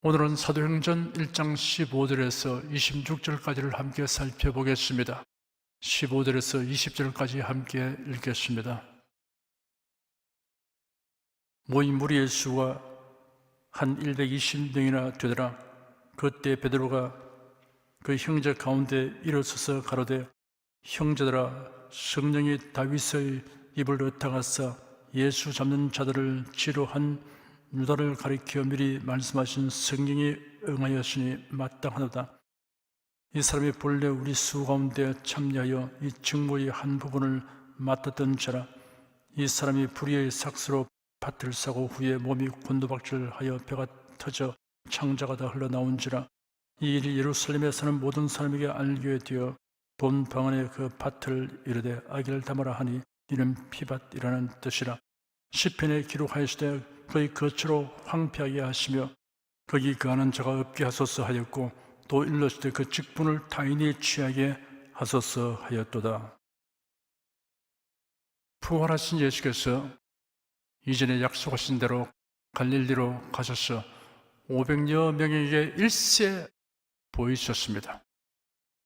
오늘은 사도행전 1장 15절에서 26절까지를 함께 살펴보겠습니다. 15절에서 20절까지 함께 읽겠습니다. 모인 무리의 수가 한 120명이나 되더라. 그때 베드로가 그 형제 가운데 일어서서 가로되, 형제들아, 성령이 다윗의 입을 엿타가사 예수 잡는 자들을 치료한 유다를 가리켜 미리 말씀하신 성경이 응하였으니 마땅하도다. 이 사람이 본래 우리 수 가운데 참여하여 이 직무의 한 부분을 맡았던 자라. 이 사람이 불의의 삭스로 밭을 사고 후에 몸이 곤두박질하여 배가 터져 창자가 다 흘러나온지라. 이 일이 예루살렘에 사는 모든 사람에게 알게 되어 본 방언에 그 밭을 이르되 아기를 담으라 하니 이는 피밭이라는 뜻이라. 시편에 기록하였으되 그의 거처로 황폐하게 하시며 거기 거하는 자가 없게 하소서 하였고, 또 일렀을 때 그 직분을 타인이 취하게 하소서 하였도다. 부활하신 예수께서 이전에 약속하신 대로 갈릴리로 가셔서 500여 명에게 일세 보이셨습니다.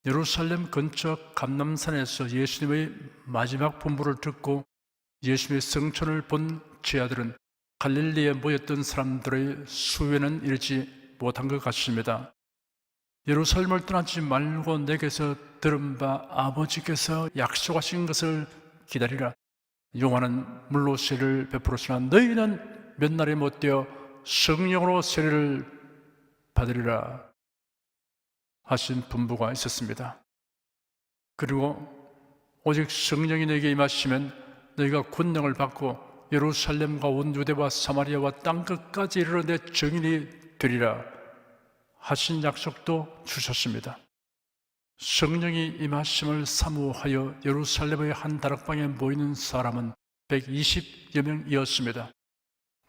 예루살렘 근처 감람산에서 예수님의 마지막 분부를 듣고 예수님의 성천을 본 제자들은 갈릴리에 모였던 사람들의 수에는 이르지 못한 것 같습니다. 예루살렘을 떠나지 말고 내게서 들은 바 아버지께서 약속하신 것을 기다리라. 요한은 물로 세례를 베풀었으나 너희는 몇 날에 못되어 성령으로 세례를 받으리라 하신 분부가 있었습니다. 그리고 오직 성령이 너에게 임하시면 너희가 권능을 받고 예루살렘과 온 유대와 사마리아와 땅끝까지 이르러 내 증인이 되리라 하신 약속도 주셨습니다. 성령이 임하심을 사모하여 예루살렘의 한 다락방에 모이는 사람은 120여 명이었습니다.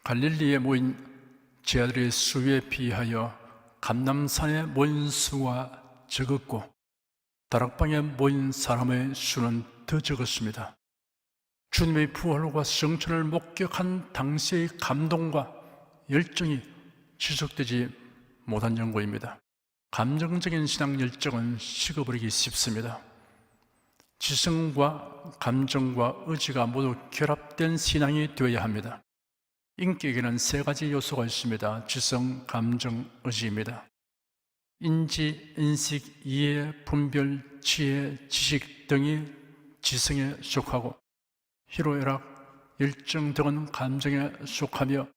갈릴리에 모인 제자들의 수에 비하여 감람산에 모인 수가 적었고 다락방에 모인 사람의 수는 더 적었습니다. 주님의 부활과 성천을 목격한 당시의 감동과 열정이 지속되지 못한 연고입니다. 감정적인 신앙 열정은 식어버리기 쉽습니다. 지성과 감정과 의지가 모두 결합된 신앙이 되어야 합니다. 인격에는 세 가지 요소가 있습니다. 지성, 감정, 의지입니다. 인지, 인식, 이해, 분별, 지혜, 지식 등이 지성에 속하고 희로애락, 열정 등은 감정에 속하며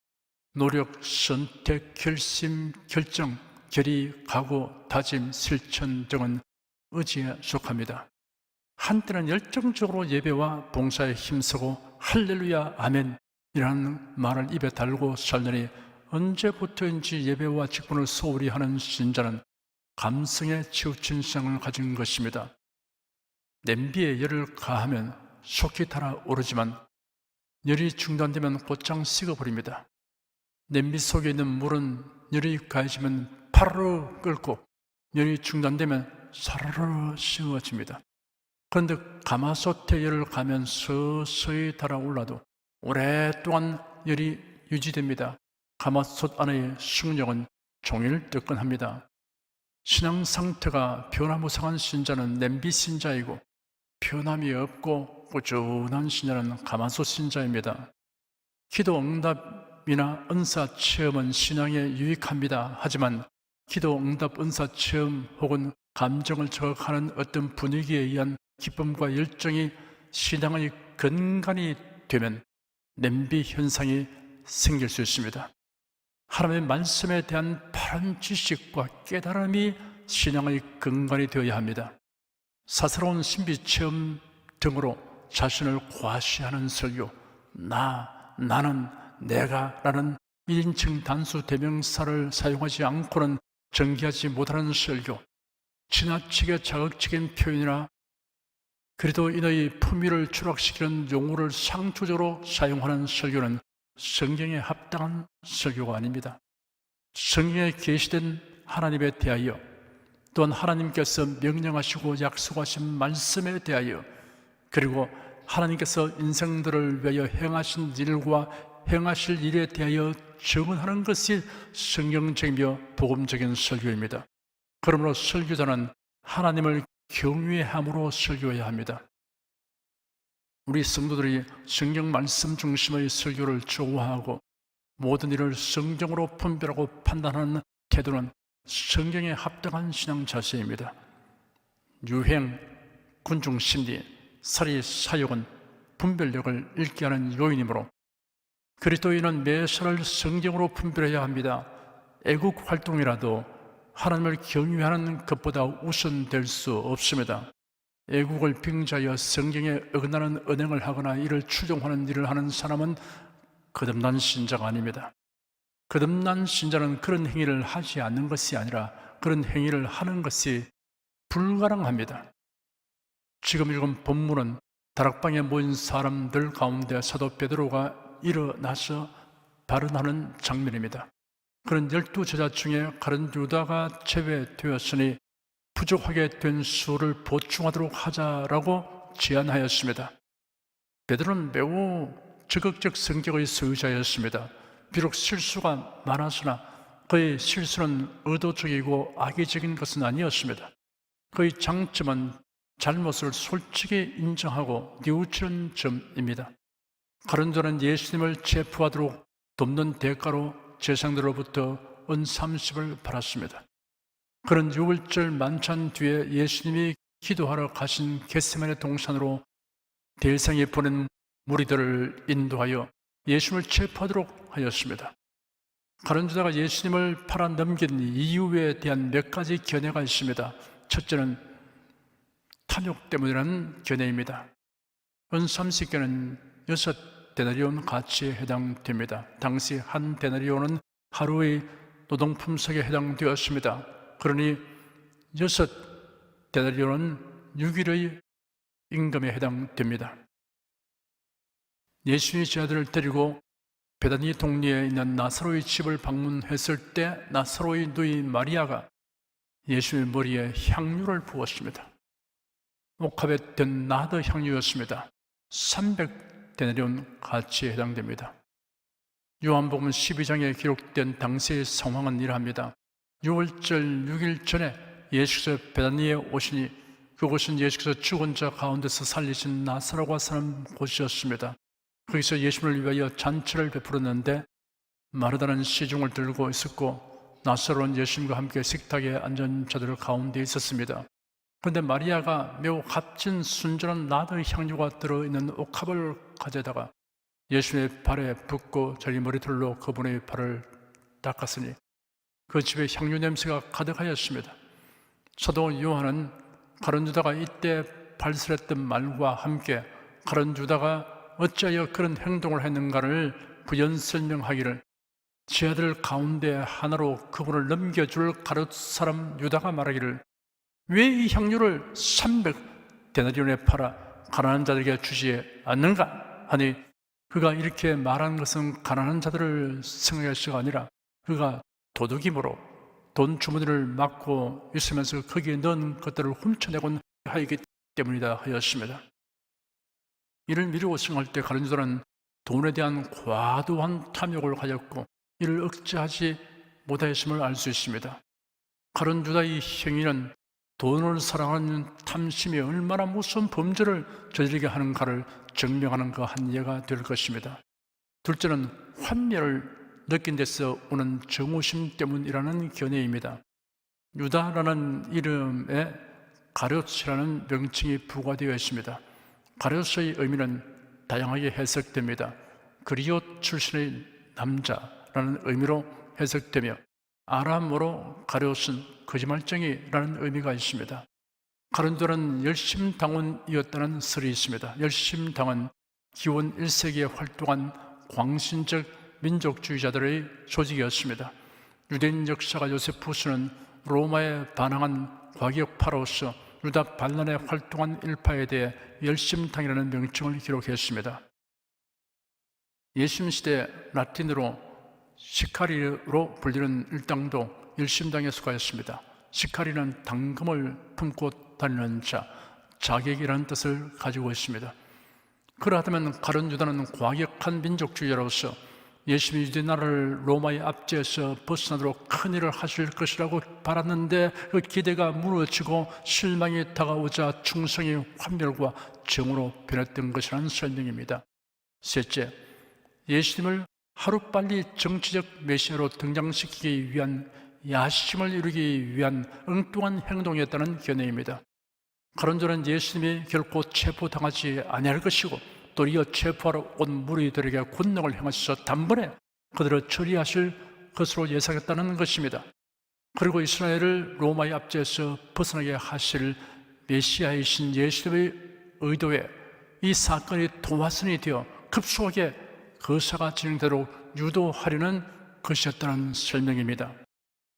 노력, 선택, 결심, 결정, 결의, 각오, 다짐, 실천 등은 의지에 속합니다. 한때는 열정적으로 예배와 봉사에 힘쓰고 할렐루야, 아멘이라는 말을 입에 달고 살더니 언제부터인지 예배와 직분을 소홀히 하는 신자는 감성에 치우친 신앙을 가진 것입니다. 냄비에 열을 가하면 속히 달아오르지만 열이 중단되면 곧장 식어버립니다. 냄비 속에 있는 물은 열이 가해지면 파르르 끓고 열이 중단되면 사르르 식어집니다. 그런데 가마솥에 열을 가면 서서히 달아올라도 오랫동안 열이 유지됩니다. 가마솥 안의 숙력은 종일 뜨끈합니다. 신앙 상태가 변화무쌍한 신자는 냄비 신자이고 변함이 없고 꾸준한 신자는 가마솥 신자입니다. 기도 응답이나 은사 체험은 신앙에 유익합니다. 하지만 기도 응답 은사 체험 혹은 감정을 저격하는 어떤 분위기에 의한 기쁨과 열정이 신앙의 근간이 되면 냄비 현상이 생길 수 있습니다. 하나님의 말씀에 대한 바른 지식과 깨달음이 신앙의 근간이 되어야 합니다. 사사로운 신비 체험 등으로 자신을 과시하는 설교, 나는, 내가 라는 1인칭 단수 대명사를 사용하지 않고는 전개하지 못하는 설교, 지나치게 자극적인 표현이나 그래도 인의 품위를 추락시키는 용어를 상투적으로 사용하는 설교는 성경에 합당한 설교가 아닙니다. 성경에 계시된 하나님에 대하여 또한 하나님께서 명령하시고 약속하신 말씀에 대하여 그리고 하나님께서 인생들을 위하여 행하신 일과 행하실 일에 대하여 증언하는 것이 성경적이며 복음적인 설교입니다. 그러므로 설교자는 하나님을 경외함으로 설교해야 합니다. 우리 성도들이 성경 말씀 중심의 설교를 좋아하고 모든 일을 성경으로 분별하고 판단하는 태도는 성경에 합당한 신앙 자세입니다. 유행, 군중심리, 살이, 사욕은 분별력을 잃게 하는 요인이므로 그리스도인은 매사를 성경으로 분별해야 합니다. 애국 활동이라도 하나님을 경외하는 것보다 우선될 수 없습니다. 애국을 빙자하여 성경에 어긋나는 언행을 하거나 이를 추종하는 일을 하는 사람은 거듭난 신자가 아닙니다. 거듭난 신자는 그런 행위를 하지 않는 것이 아니라 그런 행위를 하는 것이 불가능합니다. 지금 읽은 본문은 다락방에 모인 사람들 가운데 사도 베드로가 일어나서 발언하는 장면입니다. 그런 12 제자 중에 가룟 유다가 제외되었으니 부족하게 된 수를 보충하도록 하자라고 제안하였습니다. 베드로는 매우 적극적 성격의 소유자였습니다. 비록 실수가 많았으나 그의 실수는 의도적이고 악의적인 것은 아니었습니다. 그의 장점은 잘못을 솔직히 인정하고 뉘우치는 점입니다. 가룟 유다는 예수님을 체포하도록 돕는 대가로 제상들로부터 은 30을 받았습니다. 그런 유월절 만찬 뒤에 예수님이 기도하러 가신 겟세마네 동산으로 대성이 보낸 무리들을 인도하여 예수님을 체포하도록 하였습니다. 가룟 유다가 예수님을 팔아 넘긴 이유에 대한 몇 가지 견해가 있습니다. 첫째는 탐욕 때문이라는 견해입니다. 은 30개는 6데나리온 가치에 해당됩니다. 당시 한 데나리온은 하루의 노동품석에 해당되었습니다. 그러니 6데나리온은 6일의 임금에 해당됩니다. 예수님이 제자들을 데리고 베다니 동리에 있는 나사로의 집을 방문했을 때 나사로의 누이 마리아가 예수님의 머리에 향유를 부었습니다. 옥합에 든 나드 향유였습니다. 300데나리온 가치에 해당됩니다. 요한복음 12장에 기록된 당시의 상황은 이러합니다. 6월절 6일 전에 예수께서 베다니에 오시니 그곳은 예수께서 죽은 자 가운데서 살리신 나사로가 사는 곳이었습니다. 거기서 예수님을 위하여 잔치를 베풀었는데 마르다는 시중을 들고 있었고 나사로는 예수님과 함께 식탁에 앉은 자들 가운데 있었습니다. 그런데 마리아가 매우 값진 순전한 나드 향유가 들어있는 옥합을 가져다가 예수님의 발에 붓고 자기 머리털로 그분의 발을 닦았으니 그 집에 향유 냄새가 가득하였습니다. 사도 요한은 가룟 유다가 이때 발설했던 말과 함께 가룟 유다가 어찌하여 그런 행동을 했는가를 부연 설명하기를 제 아들 가운데 하나로 그분을 넘겨줄 가룟 사람 유다가 말하기를 왜 이 향유를 300데나리온에 팔아 가난한 자들에게 주지 않는가 하니 그가 이렇게 말한 것은 가난한 자들을 생각해서가 아니라 그가 도둑임으로 돈 주머니를 막고 있으면서 거기에 넣은 것들을 훔쳐내곤 하였기 때문이다 하였습니다. 이를 미루고 생각할 때 가룟 유다는 돈에 대한 과도한 탐욕을 가졌고 이를 억제하지 못하였음을 알 수 있습니다. 가룟 유다의 행위는 돈을 사랑하는 탐심이 얼마나 무서운 범죄를 저지르게 하는가를 증명하는 그 한 예가 될 것입니다. 둘째는 환멸을 느낀 데서 오는 정오심 때문이라는 견해입니다. 유다라는 이름에 가룟이라는 명칭이 부과되어 있습니다. 가룟의 의미는 다양하게 해석됩니다. 그리옷 출신의 남자라는 의미로 해석되며 아람어로 가룟은 거짓말쟁이라는 의미가 있습니다. 가룟 유다는 열심당원이었다는 설이 있습니다. 열심당은 기원 1세기에 활동한 광신적 민족주의자들의 조직이었습니다. 유대인 역사가 요세푸스는 로마에 반항한 과격파로서 유다 반란에 활동한 일파에 대해 열심당이라는 명칭을 기록했습니다. 예수님 시대 라틴어로 시카리로 불리는 일당도 열심당에 속하였습니다. 시카리는 당금을 품고 다니는 자, 자객이라는 뜻을 가지고 있습니다. 그러하다면 가룟 유다는 과격한 민족주의자로서 예수님이 유대 나라를 로마의 압제에서 벗어나도록 큰일을 하실 것이라고 바랐는데 그 기대가 무너지고 실망이 다가오자 충성의 환멸과 정으로 변했던 것이라는 설명입니다. 셋째, 예수님을 하루빨리 정치적 메시아로 등장시키기 위한 야심을 이루기 위한 엉뚱한 행동이었다는 견해입니다. 그런 저는 예수님이 결코 체포당하지 아니할 것이고 또 이어 체포하러 온 무리들에게 권능을 행하셔서 단번에 그들을 처리하실 것으로 예상했다는 것입니다. 그리고 이스라엘을 로마의 압제에서 벗어나게 하실 메시아이신 예수님의 의도에 이 사건이 도화선이 되어 급속하게 거사가 진행되도록 유도하려는 것이었다는 설명입니다.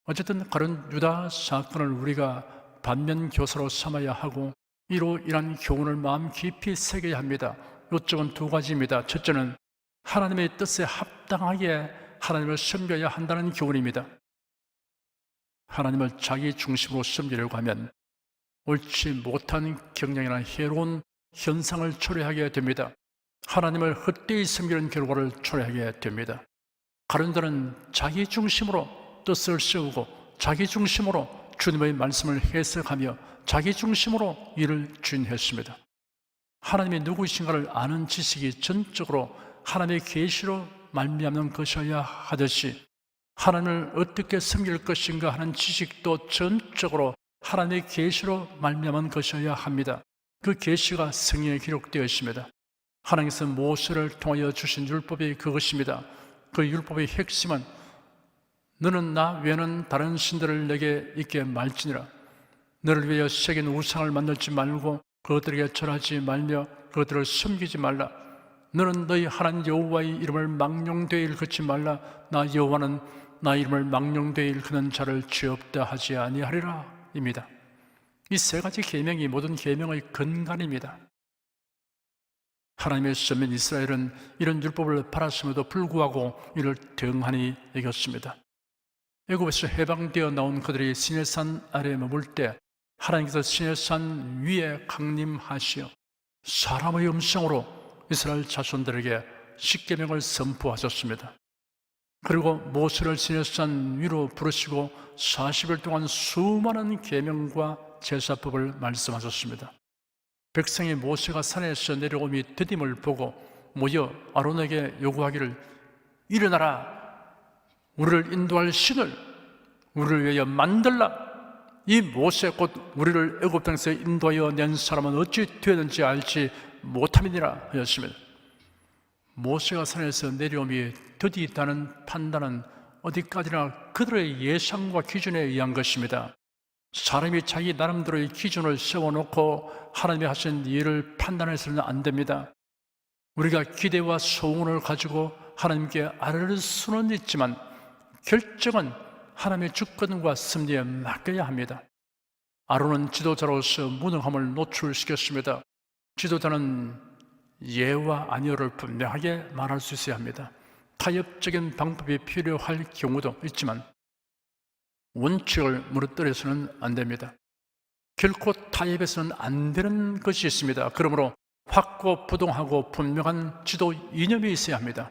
어쨌든 그런 유다 사건을 우리가 반면교사로 삼아야 하고 이로 인한 교훈을 마음 깊이 새겨야 합니다. 요점은 두 가지입니다. 첫째는 하나님의 뜻에 합당하게 하나님을 섬겨야 한다는 교훈입니다. 하나님을 자기 중심으로 섬기려고 하면 옳지 못한 경향이나 해로운 현상을 초래하게 됩니다. 하나님을 헛되이 섬기는 결과를 초래하게 됩니다. 가론들은 자기 중심으로 뜻을 세우고 자기 중심으로 주님의 말씀을 해석하며 자기 중심으로 일을 주인했습니다. 하나님이 누구이신가를 아는 지식이 전적으로 하나님의 계시로 말미암는 것이어야 하듯이 하나님을 어떻게 섬길 것인가 하는 지식도 전적으로 하나님의 계시로 말미암은 것이어야 합니다. 그 계시가 성경에 기록되어 있습니다. 하나님께서 모세를 통하여 주신 율법이 그것입니다. 그 율법의 핵심은 너는 나 외에는 다른 신들을 내게 있게 말지니라. 너를 위하여 새긴 우상을 만들지 말고 그것들에게 절하지 말며 그것들을 섬기지 말라. 너는 너희 하나님 여호와의 이름을 망령되이 일컫지 말라. 나 여호와는 나 이름을 망령되이 일컫는 자를 죄 없다 하지 아니하리라 입니다. 이 세 가지 계명이 모든 계명의 근간입니다. 하나님의 선민 이스라엘은 이런 율법을 팔았음에도 불구하고 이를 등한히 여겼습니다. 애굽에서 해방되어 나온 그들이 시내산 아래에 머물 때 하나님께서 시내산 위에 강림하시어 사람의 음성으로 이스라엘 자손들에게 십계명을 선포하셨습니다. 그리고 모세를 시내산 위로 부르시고 40일 동안 수많은 계명과 제사법을 말씀하셨습니다. 백성이 모세가 산에서 내려오미 더딤을 보고 모여 아론에게 요구하기를 일어나라, 우리를 인도할 신을 우리를 위하여 만들라. 이 모세 곧 우리를 애굽 땅에서 인도하여 낸 사람은 어찌 되었는지 알지 못함이니라 하였습니다. 모세가 산에서 내려오미 드디 있다는 판단은 어디까지나 그들의 예상과 기준에 의한 것입니다. 사람이 자기 나름대로의 기준을 세워놓고 하나님이 하신 일을 판단해서는 안 됩니다. 우리가 기대와 소원을 가지고 하나님께 아뢰를 수는 있지만 결정은 하나님의 주권과 섭리에 맡겨야 합니다. 아론은 지도자로서 무능함을 노출시켰습니다. 지도자는 예와 아니오를 분명하게 말할 수 있어야 합니다. 타협적인 방법이 필요할 경우도 있지만 원칙을 무너뜨려서는 안 됩니다. 결코 타협해서는 안 되는 것이 있습니다. 그러므로 확고부동하고 분명한 지도 이념이 있어야 합니다.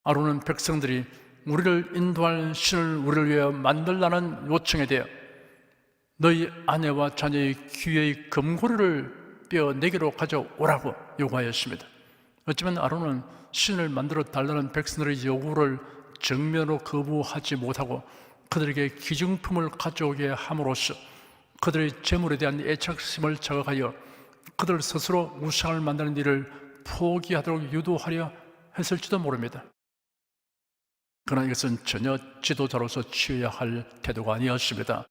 아론은 백성들이 우리를 인도할 신을 우리를 위해 만들라는 요청에 대해 너희 아내와 자녀의 귀의 금고리를 빼어 내게로 가져오라고 요구하였습니다. 어쩌면 아론은 신을 만들어 달라는 백성들의 요구를 정면으로 거부하지 못하고 그들에게 기증품을 가져오게 함으로써 그들의 재물에 대한 애착심을 자극하여 그들 스스로 우상을 만드는 일을 포기하도록 유도하려 했을지도 모릅니다. 그러나 이것은 전혀 지도자로서 취해야 할 태도가 아니었습니다.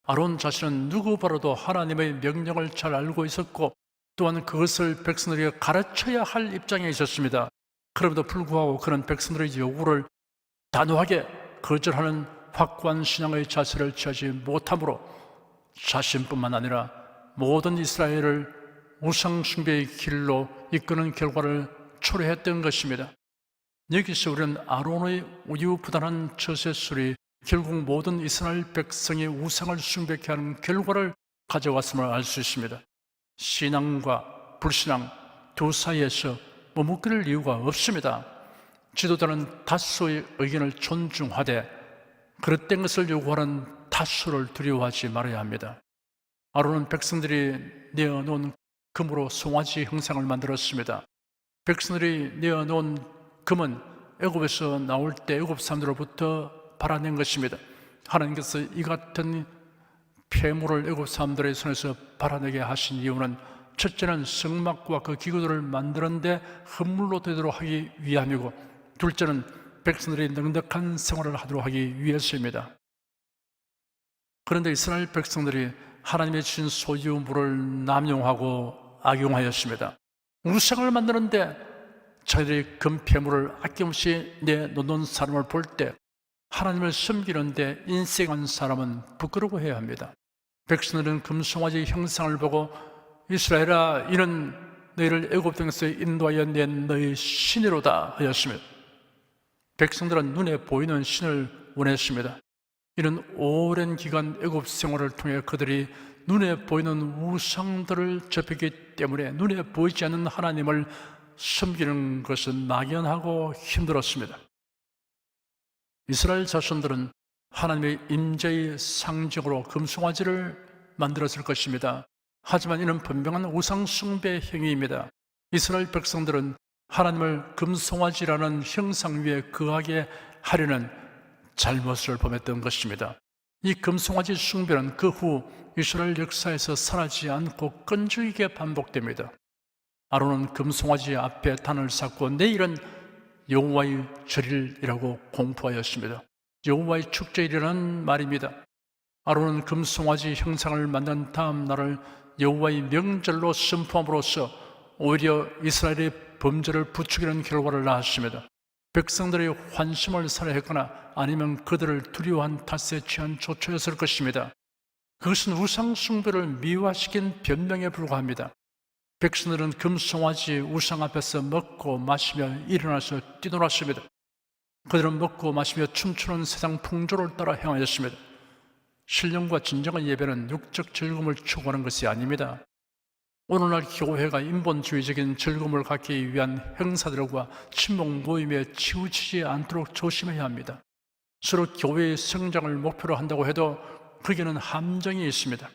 아론 자신은 누구 바라도 하나님의 명령을 잘 알고 있었고 또한 그것을 백성들에게 가르쳐야 할 입장에 있었습니다. 그럼에도 불구하고 그런 백성들의 요구를 단호하게 거절하는 확고한 신앙의 자세를 취하지 못함으로 자신뿐만 아니라 모든 이스라엘을 우상 숭배의 길로 이끄는 결과를 초래했던 것입니다. 여기서 우리는 아론의 우유부단한 처세술이 결국 모든 이스라엘 백성의 우상을 숭배케 하는 결과를 가져왔음을 알 수 있습니다. 신앙과 불신앙 두 사이에서 머뭇거릴 이유가 없습니다. 지도자는 다수의 의견을 존중하되 그릇된 것을 요구하는 다수를 두려워하지 말아야 합니다. 아론은 백성들이 내어놓은 금으로 송아지 형상을 만들었습니다. 백성들이 내어놓은 금은 애굽에서 나올 때 애굽 사람들로부터 받아낸 것입니다. 하나님께서 이 같은 폐물을 애굽 사람들의 손에서 받아내게 하신 이유는 첫째는 성막과 그 기구들을 만드는데 흠물로 되도록 하기 위함이고, 둘째는 백성들이 넉넉한 생활을 하도록 하기 위해서입니다. 그런데 이스라엘 백성들이 하나님의 주신 소유물을 남용하고 악용하였습니다. 우상을 만드는데 자기들이 금폐물을 아낌없이 내놓는 사람을 볼 때 하나님을 섬기는데 인색한 사람은 부끄러워해야 합니다. 백성들은 금송아지 형상을 보고 이스라엘아, 이는 너희를 애굽 땅에서 인도하여 낸 너희 신이로다 하였습니다. 백성들은 눈에 보이는 신을 원했습니다. 이는 오랜 기간 애굽 생활을 통해 그들이 눈에 보이는 우상들을 접했기 때문에 눈에 보이지 않는 하나님을 섬기는 것은 막연하고 힘들었습니다. 이스라엘 자손들은 하나님의 임재의 상징으로 금송아지를 만들었을 것입니다. 하지만 이는 분명한 우상 숭배 행위입니다. 이스라엘 백성들은 하나님을 금송아지라는 형상 위에 거하게 하려는 잘못을 범했던 것입니다. 이 금송아지 숭배는 그 후 이스라엘 역사에서 사라지지 않고 끈질기게 반복됩니다. 아론은 금송아지 앞에 단을 쌓고 내일은 여호와의 절일이라고 공포하였습니다. 여호와의 축제일이라는 말입니다. 아론은 금송아지 형상을 만든 다음 날을 여호와의 명절로 선포함으로써 오히려 이스라엘의 범죄를 부추기는 결과를 낳았습니다. 백성들의 환심을 살해했거나 아니면 그들을 두려워한 탓에 취한 조처였을 것입니다. 그것은 우상 숭배를 미화시킨 변명에 불과합니다. 백성들은 금송아지 우상 앞에서 먹고 마시며 일어나서 뛰놀았습니다. 그들은 먹고 마시며 춤추는 세상 풍조를 따라 행하였습니다. 신령과 진정한 예배는 육적 즐거움을 추구하는 것이 아닙니다. 오늘날 교회가 인본주의적인 즐거움을 갖기 위한 행사들과 친목 모임에 치우치지 않도록 조심해야 합니다. 서로 교회의 성장을 목표로 한다고 해도 거기에는 함정이 있습니다.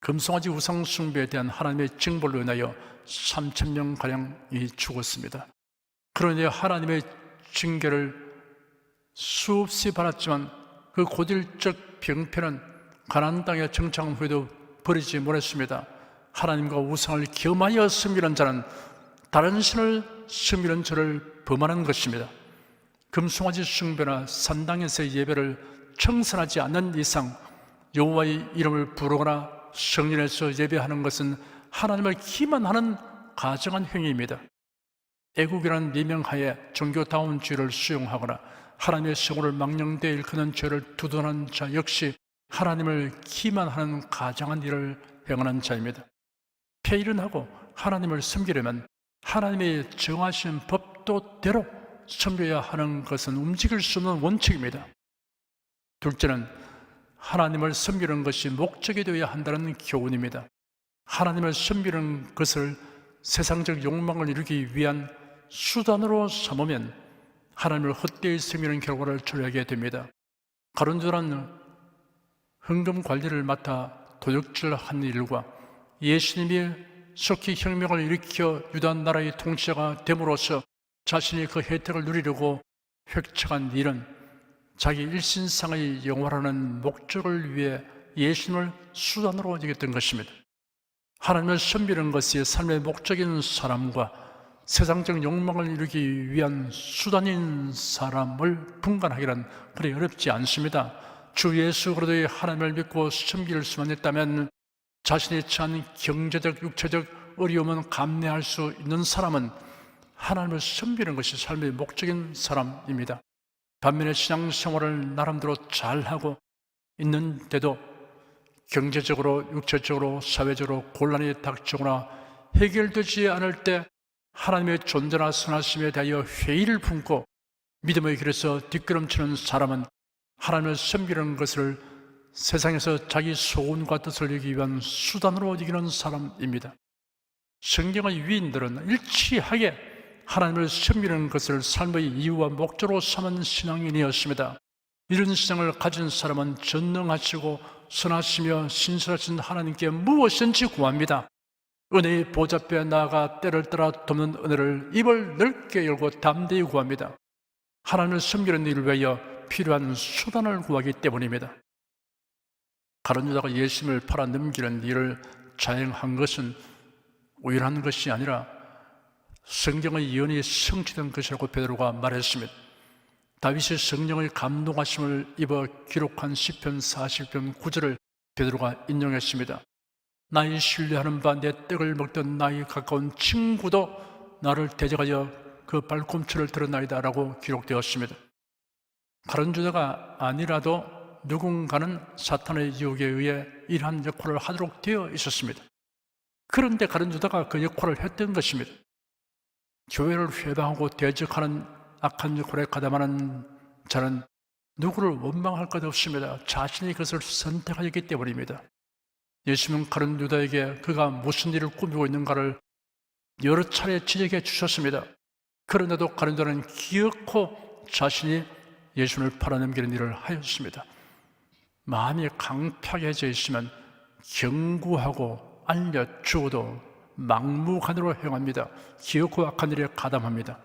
금송아지 우상 숭배에 대한 하나님의 징벌로 인하여 3,000명가량이 죽었습니다. 그러니 하나님의 징계를 수없이 받았지만 그 고질적 병폐는 가나안 땅에 정착한 후에도 버리지 못했습니다. 하나님과 우상을 겸하여 섬기는 자는 다른 신을 섬기는 죄를 범하는 것입니다. 금송아지 숭배나 산당에서의 예배를 청산하지 않는 이상 여호와의 이름을 부르거나 성전에서 예배하는 것은 하나님을 기만하는 가정한 행위입니다. 애국이라는 미명하에 종교다운주의를 수용하거나 하나님의 성호를 망령되이 일컫는 죄를 두둔하는 자 역시 하나님을 기만하는 가장한 일을 행하는 자입니다. 폐일은 하고 하나님을 섬기려면 하나님의 정하신 법도대로 섬겨야 하는 것은 움직일 수 없는 원칙입니다. 둘째는 하나님을 섬기는 것이 목적이 되어야 한다는 교훈입니다. 하나님을 섬기는 것을 세상적 욕망을 이루기 위한 수단으로 삼으면 하나님을 헛되이 섬기는 결과를 초래하게 됩니다. 가룟유다는 헌금 관리를 맡아 도둑질한 일과 예수님이 속히 혁명을 일으켜 유다 나라의 통치자가 됨으로써 자신이 그 혜택을 누리려고 획책한 일은 자기 일신상의 영화라는 목적을 위해 예수님을 수단으로 여겼던 것입니다. 하나님을 섬기는 것이 삶의 목적인 사람과 세상적 욕망을 이루기 위한 수단인 사람을 분간하기란 그리 어렵지 않습니다. 주 예수 그리스도의 하나님을 믿고 섬길 수만 있다면 자신이 처한 경제적, 육체적 어려움은 감내할 수 있는 사람은 하나님을 섬기는 것이 삶의 목적인 사람입니다. 반면에 신앙생활을 나름대로 잘하고 있는데도 경제적으로, 육체적으로, 사회적으로 곤란이 닥치거나 해결되지 않을 때 하나님의 존재나 선하심에 대하여 회의를 품고 믿음의 길에서 뒷걸음치는 사람은 하나님을 섬기는 것을 세상에서 자기 소원과 뜻을 이루기 위한 수단으로 여기는 사람입니다. 성경의 위인들은 일치하게 하나님을 섬기는 것을 삶의 이유와 목적으로 삼은 신앙인이었습니다. 이런 신앙을 가진 사람은 전능하시고 선하시며 신실하신 하나님께 무엇인지 구합니다. 은혜의 보좌 앞에 나아가 때를 따라 돕는 은혜를 입을 넓게 열고 담대히 구합니다. 하나님을 섬기는 일을 위하여 필요한 수단을 구하기 때문입니다. 가룟 유다가 예수님을 팔아 넘기는 일을 자행한 것은 우연한 것이 아니라 성경의 예언이 성취된 것이라고 베드로가 말했습니다. 다윗이 성령의 감동하심을 입어 기록한 시편 40편 9절을 베드로가 인용했습니다. 나의 신뢰하는 바 내 떡을 먹던 나의 가까운 친구도 나를 대적하여 그 발꿈치를 드러나이다 라고 기록되었습니다. 가룟 유다가 아니라도 누군가는 사탄의 유혹에 의해 이러한 역할을 하도록 되어 있었습니다. 그런데 가룟 유다가 그 역할을 했던 것입니다. 교회를 회방하고 대적하는 악한 역할에 가담하는 자는 누구를 원망할 것 없습니다. 자신이 그것을 선택하였기 때문입니다. 예수님은 가룟 유다에게 그가 무슨 일을 꾸미고 있는가를 여러 차례 지적해 주셨습니다. 그런데도 가룟 유다는 기어코 자신이 예수님을 팔아넘기는 일을 하였습니다. 마음이 강팍해져 있으면 경고하고 알려주어도 막무가내로 행합니다. 기어코 악한 일에 가담합니다.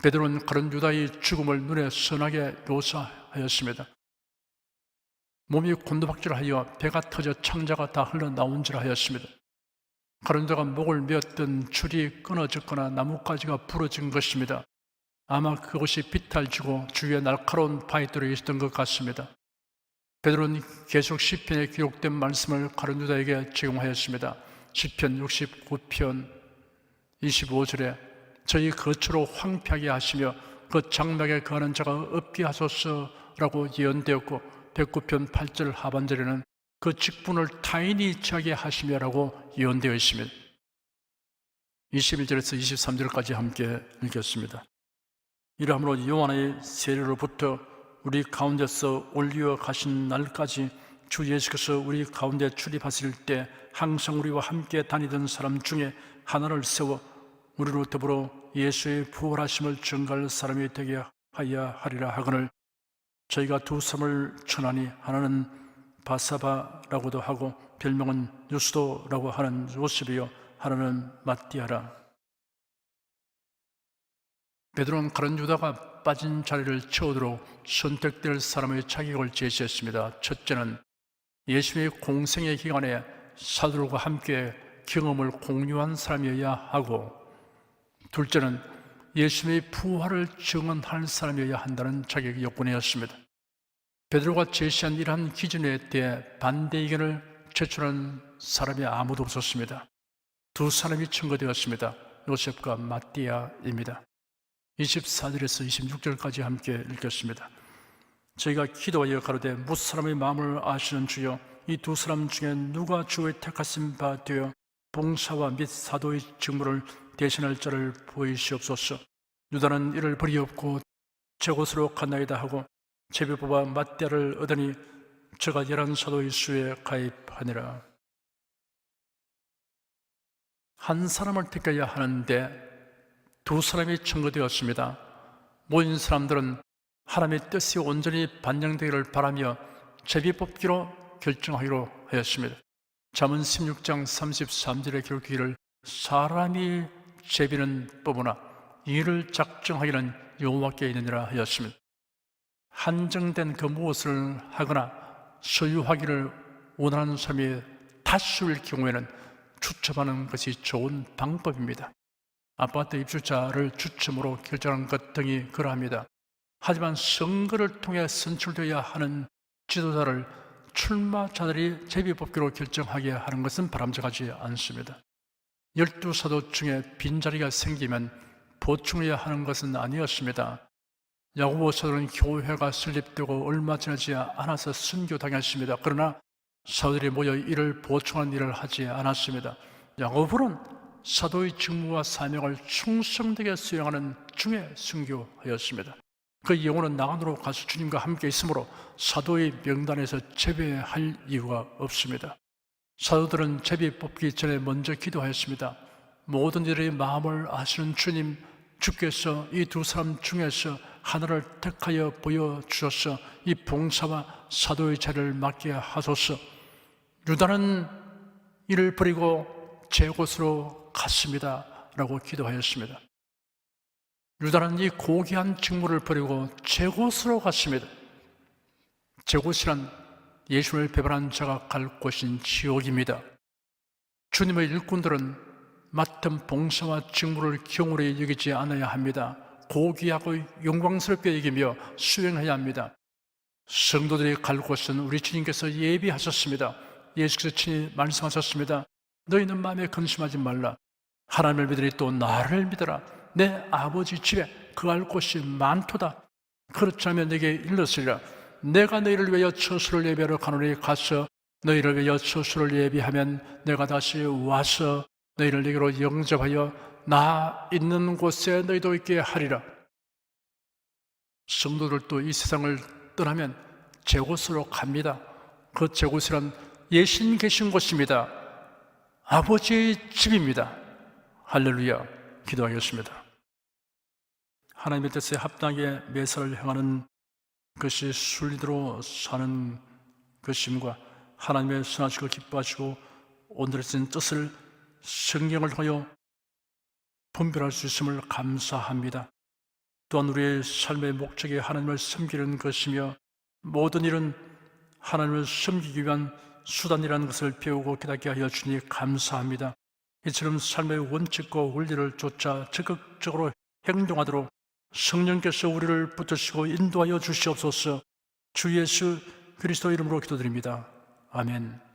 베드로는 가룟 유다의 죽음을 눈에 선하게 묘사하였습니다. 몸이 곤두박질하여 배가 터져 창자가 다 흘러나온지라 하였습니다. 가룟 유다가 목을 메었던 줄이 끊어졌거나 나뭇가지가 부러진 것입니다. 아마 그것이 비탈지고 주위에 날카로운 바위돌이 있었던 것 같습니다. 베드로는 계속 시편에 기록된 말씀을 가룟 유다에게 제공하였습니다. 시편 69편 25절에 저희 거처로 황폐하게 하시며 그 장막에 거하는 자가 없게 하소서라고 예언되었고 109편 8절 하반절에는 그 직분을 타인이 취하게 하시며라고 예언되어 있습니다. 21절에서 23절까지 함께 읽겠습니다. 이러함으로 여호와의 세례로부터 우리 가운데서 올리어 가신 날까지 주 예수께서 우리 가운데 출입하실 때 항상 우리와 함께 다니던 사람 중에 하나를 세워 우리로 더불어 예수의 부활하심을 증거할 사람이 되게 하여 하리라 하거늘 저희가 두 사람을 천하니 하나는 바사바라고도 하고 별명은 유스도라고 하는 요셉이요 하나는 마띠아라. 베드로는 가룟 유다가 빠진 자리를 채우도록 선택될 사람의 자격을 제시했습니다. 첫째는 예수의 공생의 기간에 사도들과 함께 경험을 공유한 사람이어야 하고, 둘째는 예수의 부활을 증언할 사람이어야 한다는 자격의 요건이었습니다. 베드로가 제시한 이러한 기준에 대해 반대 의견을 제출한 사람이 아무도 없었습니다. 두 사람이 청거되었습니다. 요셉과 마띠아입니다. 24절에서 26절까지 함께 읽겠습니다. 저희가 기도하여 가로되 무사람의 마음을 아시는 주여 이 두 사람 중에 누가 주의 택하신 바 되어 봉사와 및 사도의 직무를 대신할 자를 보이시옵소서. 유다는 이를 버리옵고 저곳으로 갔나이다 하고 제비 뽑아 마띠아를 얻으니 저가 11사도의 수에 가입하니라. 한 사람을 택해야 하는데 두 사람이 청거되었습니다. 모인 사람들은 하나님의 뜻이 온전히 반영되기를 바라며 제비 뽑기로 결정하기로 하였습니다. 잠언 16장 33절에 기록되기를 사람이 제비는 뽑으나 이를 작정하기는 여호와께 있느니라 하였습니다. 한정된 그 무엇을 하거나 소유하기를 원하는 사람이 다수일 경우에는 추첨하는 것이 좋은 방법입니다. 아파트 입주자를 추첨으로 결정하는 것 등이 그러합니다. 하지만 선거를 통해 선출되어야 하는 지도자를 출마자들이 제비뽑기로 결정하게 하는 것은 바람직하지 않습니다. 12사도 중에 빈자리가 생기면 보충해야 하는 것은 아니었습니다. 야고보 사도는 교회가 설립되고 얼마 지나지 않아서 순교당했습니다. 그러나 사도들이 모여 이를 보충하는 일을 하지 않았습니다. 야고보는 사도의 직무와 사명을 충성되게 수행하는 중에 순교하였습니다. 그 영혼은 나간으로 가서 주님과 함께 있으므로 사도의 명단에서 제외할 이유가 없습니다. 사도들은 제비 뽑기 전에 먼저 기도하였습니다. 모든 이들의 마음을 아시는 주님, 주께서 이 두 사람 중에서 하나를 택하여 보여주셔서 이 봉사와 사도의 자리를 맡게 하소서. 유다는 이를 버리고 제 곳으로 갔습니다 라고 기도하였습니다. 유다는 이 고귀한 직무를 버리고 제 곳으로 갔습니다. 제 곳이란 예수를 배반한 자가 갈 곳인 지옥입니다. 주님의 일꾼들은 맡은 봉사와 직무를 경홀히 여기지 않아야 합니다. 고귀하고 영광스럽게 여기며 수행해야 합니다. 성도들이 갈 곳은 우리 주님께서 예비하셨습니다. 예수께서 친히 말씀하셨습니다. 너희는 마음에 근심하지 말라. 하나님을 믿으리 또 나를 믿어라. 내 아버지 집에 거할 곳이 많도다. 그렇지 않으면 내게 일렀으리라. 내가 너희를 위하여 처소를 예비하러 가노니 가서 너희를 위하여 처소를 예비하면 내가 다시 와서 너희를 내게로 영접하여 나 있는 곳에 너희도 있게 하리라. 성도들도 이 세상을 떠나면 제 곳으로 갑니다. 그 제 곳이란 예수님 계신 곳입니다. 아버지의 집입니다. 할렐루야. 기도하겠습니다. 하나님의 뜻에 합당하게 매사를 행하는 것이 순리대로 사는 것임과 하나님의 선하시고 기뻐하시고 오늘의 뜻을 성경을 통하여 분별할 수 있음을 감사합니다. 또한 우리의 삶의 목적이 하나님을 섬기는 것이며 모든 일은 하나님을 섬기기 위한 수단이라는 것을 배우고 깨닫게 하여 주니 감사합니다. 이처럼 삶의 원칙과 원리를 쫓아 적극적으로 행동하도록 성령께서 우리를 붙드시고 인도하여 주시옵소서. 주 예수 그리스도 이름으로 기도드립니다. 아멘.